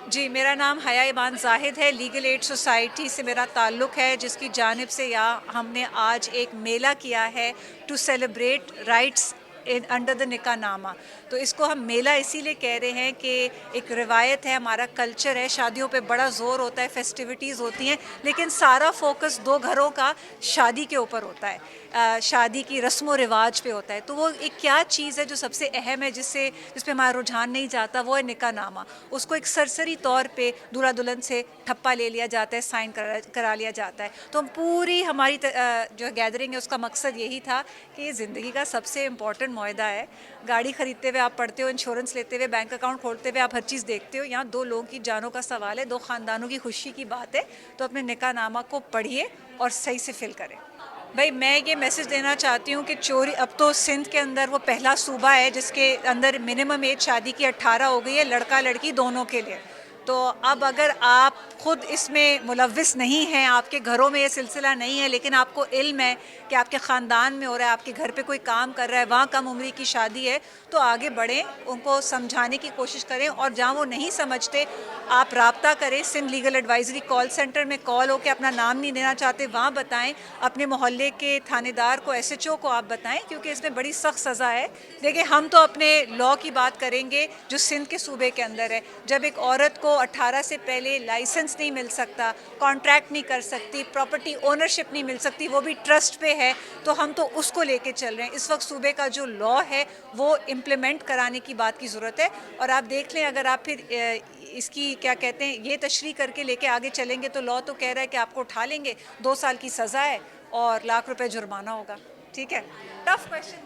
جی، میرا نام حیا ایمان زاہد ہے، لیگل ایڈ سوسائٹی سے میرا تعلق ہے، جس کی جانب سے یہاں ہم نے آج ایک میلہ کیا ہے to celebrate rights under the nikah nama. تو اس کو ہم میلہ اسی لیے کہہ رہے ہیں کہ ایک روایت ہے، ہمارا کلچر ہے، شادیوں پہ بڑا زور ہوتا ہے، فیسٹیوٹیز ہوتی ہیں، لیکن سارا فوکس دو گھروں کا شادی کے اوپر ہوتا ہے، شادی کی رسم و رواج پہ ہوتا ہے. تو وہ ایک کیا چیز ہے جو سب سے اہم ہے، جس پہ ہمارا رجحان نہیں جاتا، وہ ہے نکاح نامہ. اس کو ایک سرسری طور پہ دولہا دلہن سے ٹھپا لے لیا جاتا ہے، سائن کرا لیا جاتا ہے. تو پوری ہماری جو گیدرنگ ہے اس کا مقصد یہی تھا کہ یہ زندگی کا سب سے امپورٹنٹ معاہدہ ہے. گاڑی خریدتے ہوئے آپ پڑھتے ہو، انشورنس لیتے ہوئے، بینک اکاؤنٹ کھولتے ہوئے آپ ہر چیز دیکھتے ہو. یہاں دو لوگوں کی جانوں کا سوال ہے، دو خاندانوں کی خوشی کی بات ہے. تو اپنے نکاح نامہ کو پڑھیے اور صحیح سے فل کریں. بھائی میں یہ میسج دینا چاہتی ہوں کہ چوری، اب تو سندھ کے اندر وہ پہلا صوبہ ہے جس کے اندر منیمم ایج شادی کی 18 ہو گئی ہے، لڑکا لڑکی دونوں کے لیے. تو اب اگر آپ خود اس میں ملوث نہیں ہیں، آپ کے گھروں میں یہ سلسلہ نہیں ہے، لیکن آپ کو علم ہے کہ آپ کے خاندان میں ہو رہا ہے، آپ کے گھر پہ کوئی کام کر رہا ہے، وہاں کم عمری کی شادی ہے، تو آگے بڑھیں، ان کو سمجھانے کی کوشش کریں. اور جہاں وہ نہیں سمجھتے آپ رابطہ کریں. Sindh legal advisory call centre میں کال ہو کے اپنا نام نہیں دینا چاہتے وہاں بتائیں. اپنے محلے کے تھانے دار کو، ایس ایچ او کو آپ بتائیں، کیونکہ اس میں بڑی سخت سزا ہے. دیکھیں ہم تو اپنے لا کی بات کریں گے جو سندھ کے صوبے کے اندر ہے. جب ایک عورت کو 18 سے پہلے لائسنس نہیں مل سکتا، کانٹریکٹ نہیں کر سکتی، پراپرٹی اونرشپ نہیں مل سکتی، وہ بھی ٹرسٹ پہ ہے، تو ہم تو اس کو لے کے چل رہے ہیں. اس وقت صوبے کا جو لا ہے وہ امپلیمنٹ کرانے کی بات کی ضرورت ہے. اور آپ دیکھ لیں، اگر آپ پھر اس کی کیا کہتے ہیں یہ تشریح کر کے لے کے آگے چلیں گے تو لا تو کہہ رہا ہے کہ آپ کو اٹھا لیں گے، 2 سال کی سزا ہے اور ₹1,00,000 جرمانہ ہوگا. ٹھیک ہے، ٹف کویشچن.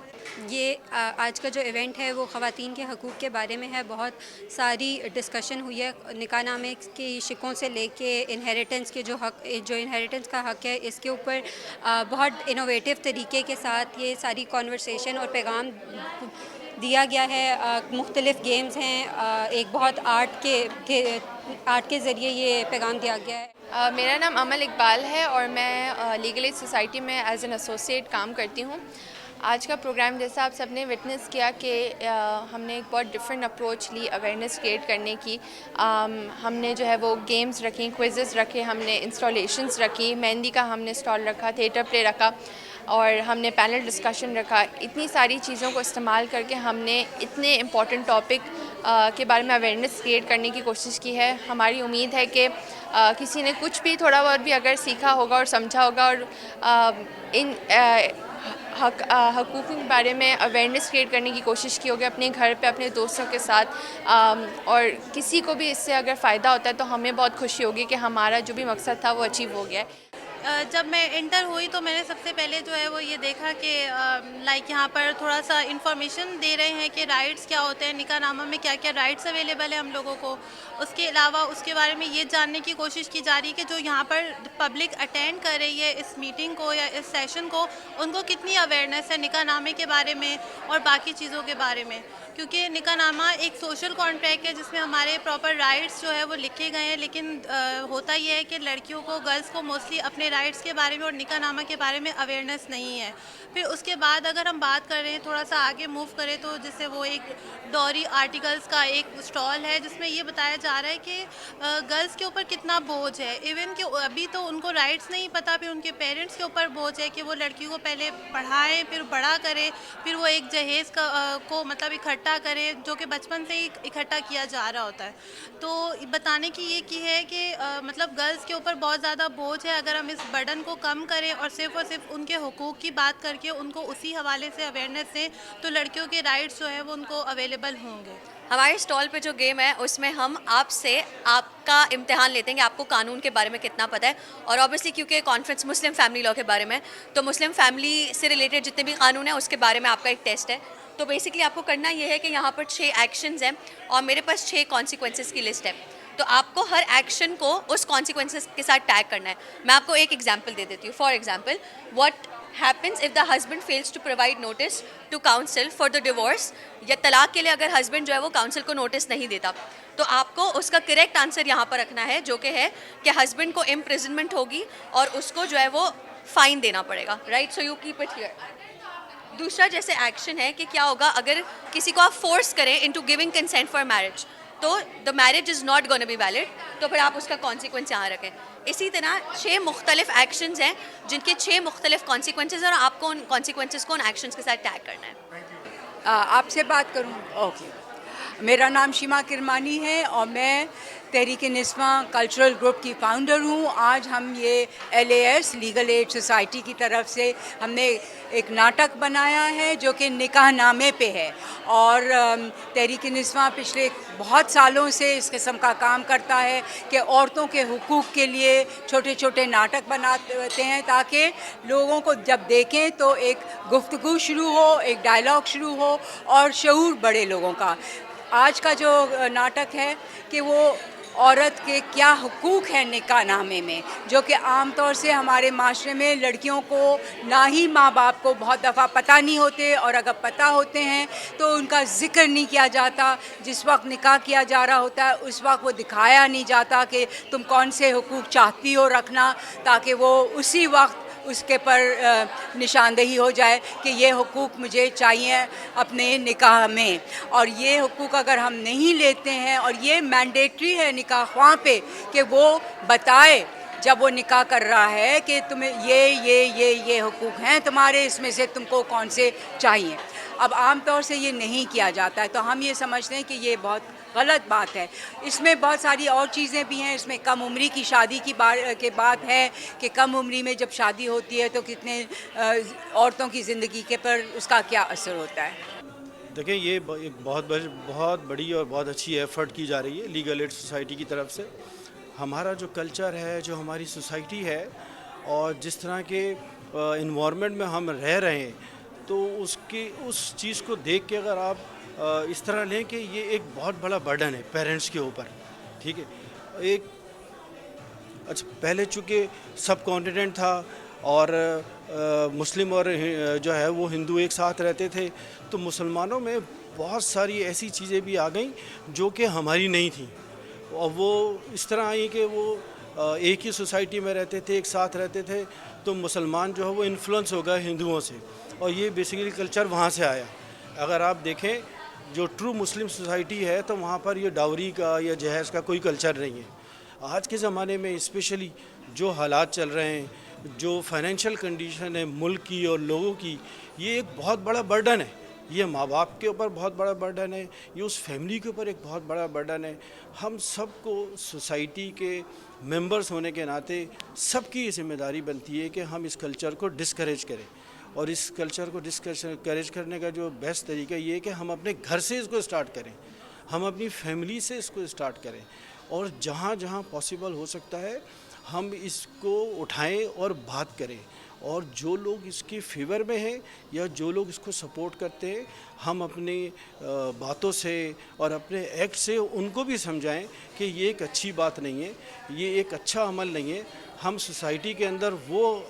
یہ آج کا جو ایونٹ ہے وہ خواتین کے حقوق کے بارے میں ہے. بہت ساری ڈسکشن ہوئی ہے نکاح نامے کی شقوں سے لے کے انہیریٹنس کے جو انہیریٹنس کا حق ہے اس کے اوپر. بہت انوویٹیو طریقے کے ساتھ یہ ساری کانورسیشن اور پیغام دیا گیا ہے. مختلف گیمز ہیں، ایک بہت آرٹ کے ذریعے یہ پیغام دیا گیا ہے. میرا نام امل اقبال ہے اور میں لیگل ایڈ سوسائٹی میں ایز این ایسوسیٹ کام کرتی ہوں. آج کا پروگرام جیسا آپ سب نے وٹنس کیا کہ ہم نے ایک بہت ڈفرینٹ اپروچ لی اویئرنیس کریٹ کرنے کی. ہم نے جو ہے وہ گیمز رکھیں، کوئزز رکھے، ہم نے انسٹالیشنز رکھی، مہندی کا ہم نے اسٹال رکھا، تھیٹر پلے رکھا اور ہم نے پینل ڈسکشن رکھا. اتنی ساری چیزوں کو استعمال کر کے ہم نے اتنے امپورٹنٹ ٹاپک کے بارے میں اویئرنیس کریٹ کرنے کی کوشش کی ہے. ہماری امید ہے کہ کسی نے کچھ بھی تھوڑا بہت بھی اگر سیکھا ہوگا اور سمجھا ہوگا اور ان حقوق کے بارے میں اویئرنیس کریٹ کرنے کی کوشش کی ہوگی اپنے گھر پہ، اپنے دوستوں کے ساتھ، اور کسی کو بھی اس سے اگر فائدہ ہوتا ہے تو ہمیں بہت خوشی ہوگی کہ ہمارا جو بھی مقصد تھا وہ اچیو ہو گیا ہے. جب میں انٹر ہوئی تو میں نے سب سے پہلے جو ہے وہ یہ دیکھا کہ لائک یہاں پر تھوڑا سا انفارمیشن دے رہے ہیں کہ رائٹس کیا ہوتے ہیں، نکاح نامہ میں کیا کیا رائٹس اویلیبل ہیں ہم لوگوں کو. اس کے علاوہ اس کے بارے میں یہ جاننے کی کوشش کی جا رہی ہے کہ جو یہاں پر پبلک اٹینڈ کر رہی ہے اس میٹنگ کو یا اس سیشن کو، ان کو کتنی اویئرنیس ہے نکاح نامے کے بارے میں اور باقی چیزوں کے بارے میں. کیونکہ نکاح نامہ ایک سوشل کانٹریکٹ ہے جس میں ہمارے پراپر رائٹس جو ہے وہ لکھے گئے ہیں، لیکن ہوتا یہ ہے کہ لڑکیوں کو، گرلس کو موسٹلی اپنے رائٹس کے بارے میں اور نکاح نامہ کے بارے میں اویئرنیس نہیں ہے. پھر اس کے بعد اگر ہم بات کر رہے ہیں تھوڑا سا آگے موو کریں تو جیسے وہ ایک ڈوری آرٹیکلس کا ایک اسٹال ہے جس میں یہ بتایا جا رہا ہے کہ گرلس کے اوپر کتنا بوجھ ہے. ایون کہ ابھی تو ان کو رائٹس نہیں پتہ، پھر ان کے پیرنٹس کے اوپر بوجھ ہے کہ وہ لڑکی کو پہلے پڑھائیں، پھر بڑا کریں، پھر وہ ایک جہیز کو مطلب اکٹھا کریں، جو کہ بچپن سے ہی اکٹھا کیا جا رہا ہوتا ہے. تو بتانے کی یہ کی ہے کہ مطلب گرلس کے اوپر بہت زیادہ بوجھ ہے. اگر ہم اس برڈن کو کم کریں اور صرف ان کے حقوق کی بات کر کے ان کو اسی حوالے سے اویئرنیس دیں تو لڑکیوں کے رائٹس جو ہے وہ ان کو اویلیبل ہوں گے. ہمارے اسٹال پہ جو گیم ہے اس میں ہم آپ سے آپ کا امتحان لیتے ہیں کہ آپ کو قانون کے بارے میں کتنا پتہ ہے. اور اوبیسلی کیونکہ کانفرنس مسلم فیملی لا کے بارے میں، تو مسلم فیملی سے ریلیٹڈ جتنے بھی قانون ہیں اس کے بارے میں آپ کا ایک ٹیسٹ ہے. تو بیسکلی آپ کو کرنا یہ ہے کہ یہاں پر 6 ایکشنز ہیں اور میرے پاس 6 کانسیکوینسز کی لسٹ ہے. تو آپ کو ہر ایکشن کو اس کانسیکوینسز کے ساتھ ٹیگ کرنا ہے. میں آپ کو ایک ایگزامپل دے دیتی ہوں. For example, what happens if the husband fails to provide notice to counsel for the divorce. یا طلاق کے لیے اگر ہسبینڈ جو ہے وہ کاؤنسل کو نوٹس نہیں دیتا، تو آپ کو اس کا کریکٹ آنسر یہاں پر رکھنا ہے، جو کہ ہے کہ ہسبینڈ کو امپریزنمنٹ ہوگی اور اس کو جو ہے وہ فائن دینا پڑے گا. Right, so you keep it here. دوسرا جیسے ایکشن ہے کہ کیا ہوگا اگر کسی کو آپ فورس کریں into giving consent for marriage. تو the marriage is not gonna be valid, تو پھر آپ اس کا کانسیکوینس یہاں رکھیں. اسی طرح 6 مختلف ایکشنز ہیں جن کے 6 مختلف کانسیکوینسز ہیں, اور آپ کو ان کانسیکوینسز کو ان ایکشنز کے ساتھ ٹیگ کرنا ہے. آپ سے بات کروں؟ اوکے. میرا نام شیما کرمانی ہے اور میں تحریک نسواں کلچرل گروپ کی فاؤنڈر ہوں. آج ہم یہ LAS لیگل ایڈ سوسائٹی کی طرف سے ہم نے ایک ناٹک بنایا ہے جو کہ نکاح نامے پہ ہے, اور تحریک نسواں پچھلے بہت سالوں سے اس قسم کا کام کرتا ہے کہ عورتوں کے حقوق کے لیے چھوٹے چھوٹے ناٹک بناتے ہیں تاکہ لوگوں کو جب دیکھیں تو ایک گفتگو شروع ہو, ایک ڈائلاگ شروع ہو اور شعور بڑھے لوگوں کا. آج کا جو ناٹک ہے کہ وہ عورت کے کیا حقوق ہیں نکاح نامے میں, جو کہ عام طور سے ہمارے معاشرے میں لڑکیوں کو نہ ہی ماں باپ کو بہت دفعہ پتہ نہیں ہوتے, اور اگر پتہ ہوتے ہیں تو ان کا ذکر نہیں کیا جاتا. جس وقت نکاح کیا جا رہا ہوتا ہے اس وقت وہ دکھایا نہیں جاتا کہ تم کون سے حقوق چاہتی ہو رکھنا, تاکہ وہ اسی وقت اس کے پر نشاندہی ہو جائے کہ یہ حقوق مجھے چاہیے اپنے نکاح میں. اور یہ حقوق اگر ہم نہیں لیتے ہیں, اور یہ مینڈیٹری ہے نکاح خواہ پہ کہ وہ بتائے جب وہ نکاح کر رہا ہے کہ تمہیں یہ حقوق ہیں تمہارے, اس میں سے تم کو کون سے چاہیے. اب عام طور سے یہ نہیں کیا جاتا ہے, تو ہم یہ سمجھتے ہیں کہ یہ بہت غلط بات ہے. اس میں بہت ساری اور چیزیں بھی ہیں. اس میں کم عمری کی شادی کی بات ہے کہ کم عمری میں جب شادی ہوتی ہے تو کتنے عورتوں کی زندگی کے پر اس کا کیا اثر ہوتا ہے. دیکھیں, یہ ایک بہت بڑی اور بہت اچھی ایفرٹ کی جا رہی ہے لیگل ایڈ سوسائٹی کی طرف سے. ہمارا جو کلچر ہے, جو ہماری سوسائٹی ہے, اور جس طرح کے انوائرمنٹ میں ہم رہ رہے ہیں, تو اس چیز کو دیکھ کے اگر آپ اس طرح لیں کہ یہ ایک بہت بڑا برڈن ہے پیرنٹس کے اوپر. ٹھیک ہے, اچھا پہلے چونکہ سب کانٹیننٹ تھا اور مسلم اور جو ہے وہ ہندو ایک ساتھ رہتے تھے, تو مسلمانوں میں بہت ساری ایسی چیزیں بھی آ گئیں جو کہ ہماری نہیں تھیں, اور وہ اس طرح آئیں کہ وہ ایک ہی سوسائٹی میں رہتے تھے, ایک ساتھ رہتے تھے, تو مسلمان جو ہے وہ انفلوئنس ہو گئے ہندوؤں سے, اور یہ بیسیکلی کلچر وہاں سے آیا. اگر آپ دیکھیں جو ٹرو مسلم سوسائٹی ہے تو وہاں پر یہ ڈاوری کا یا جہیز کا کوئی کلچر نہیں ہے. آج کے زمانے میں اسپیشلی جو حالات چل رہے ہیں, جو فائنینشیل کنڈیشن ہے ملک کی اور لوگوں کی, یہ ایک بہت بڑا برڈن ہے. یہ ماں باپ کے اوپر بہت بڑا برڈن ہے, یہ اس فیملی کے اوپر ایک بہت بڑا برڈن ہے. ہم سب کو سوسائٹی کے ممبرز ہونے کے ناطے سب کی یہ ذمہ داری بنتی ہے کہ ہم اس کلچر کو ڈسکریج کریں, اور اس کلچر کو ڈسکریج کرنے کا جو بیسٹ طریقہ یہ ہے کہ ہم اپنے گھر سے اس کو اسٹارٹ کریں, ہم اپنی فیملی سے اس کو اسٹارٹ کریں, اور جہاں جہاں پاسبل ہو سکتا ہے ہم اس کو اٹھائیں اور بات کریں. اور جو لوگ اس کے فیور میں ہیں یا جو لوگ اس کو سپورٹ کرتے ہیں, ہم اپنی باتوں سے اور اپنے ایکٹ سے ان کو بھی سمجھائیں کہ یہ ایک اچھی بات نہیں ہے, یہ ایک اچھا عمل نہیں ہے. ہم سوسائٹی کے اندر وہ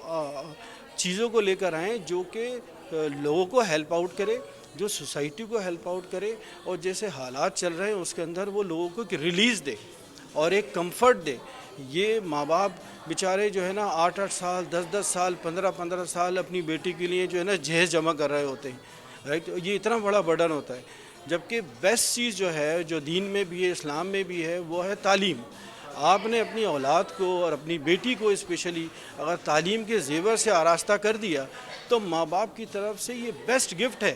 چیزوں کو لے کر آئیں جو کہ لوگوں کو ہیلپ آؤٹ کرے, جو سوسائٹی کو ہیلپ آؤٹ کرے, اور جیسے حالات چل رہے ہیں اس کے اندر وہ لوگوں کو ریلیز دے اور ایک کمفرٹ دے. یہ ماں باپ بیچارے جو ہے نا 8-8 سال 10-10 سال 15-15 سال اپنی بیٹی کے لیے جو ہے نا جہیز جمع کر رہے ہوتے ہیں, رائٹ. یہ اتنا بڑا برڈن ہوتا ہے, جبکہ بیسٹ چیز جو ہے جو دین میں بھی ہے, اسلام میں بھی ہے, وہ ہے تعلیم. آپ نے اپنی اولاد کو اور اپنی بیٹی کو اسپیشلی اگر تعلیم کے زیور سے آراستہ کر دیا تو ماں باپ کی طرف سے یہ بیسٹ گفٹ ہے.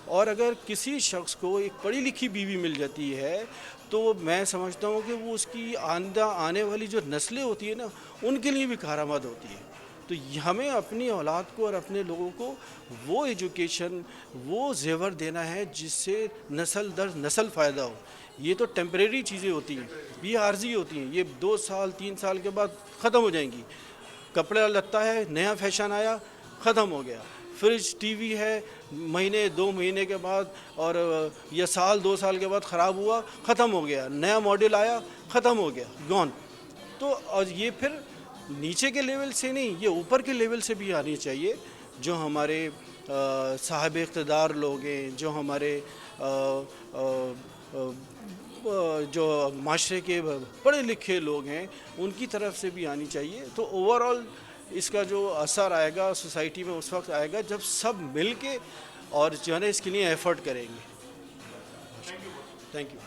اور اگر کسی شخص کو ایک پڑھی لکھی بیوی مل جاتی ہے تو میں سمجھتا ہوں کہ وہ اس کی آنے والی جو نسلیں ہوتی ہیں نا, ان کے لیے بھی کارآمد ہوتی ہے. تو ہمیں اپنی اولاد کو اور اپنے لوگوں کو وہ ایجوکیشن, وہ زیور دینا ہے جس سے نسل در نسل فائدہ ہو. یہ تو ٹیمپریری چیزیں ہوتی ہیں, یہ عارضی ہوتی ہیں, یہ 2 سال 3 سال کے بعد ختم ہو جائیں گی. کپڑا لتا ہے, نیا فیشن آیا, ختم ہو گیا. فریج ٹی وی ہے, مہینے 2 مہینے کے بعد اور یا سال 2 سال کے بعد خراب ہوا, ختم ہو گیا. نیا ماڈل آیا, ختم ہو گیا, گون. تو اور یہ پھر نیچے کے لیول سے نہیں, یہ اوپر کے لیول سے بھی آنی چاہیے. جو ہمارے صاحب اقتدار لوگ ہیں, جو ہمارے جو معاشرے کے پڑھے لکھے لوگ ہیں, ان کی طرف سے بھی آنی چاہیے. تو اوور آل اس کا جو اثر آئے گا سوسائٹی میں اس وقت آئے گا جب سب مل کے اور جو ہے نا اس کے لیے ایفرٹ کریں گے. Thank you.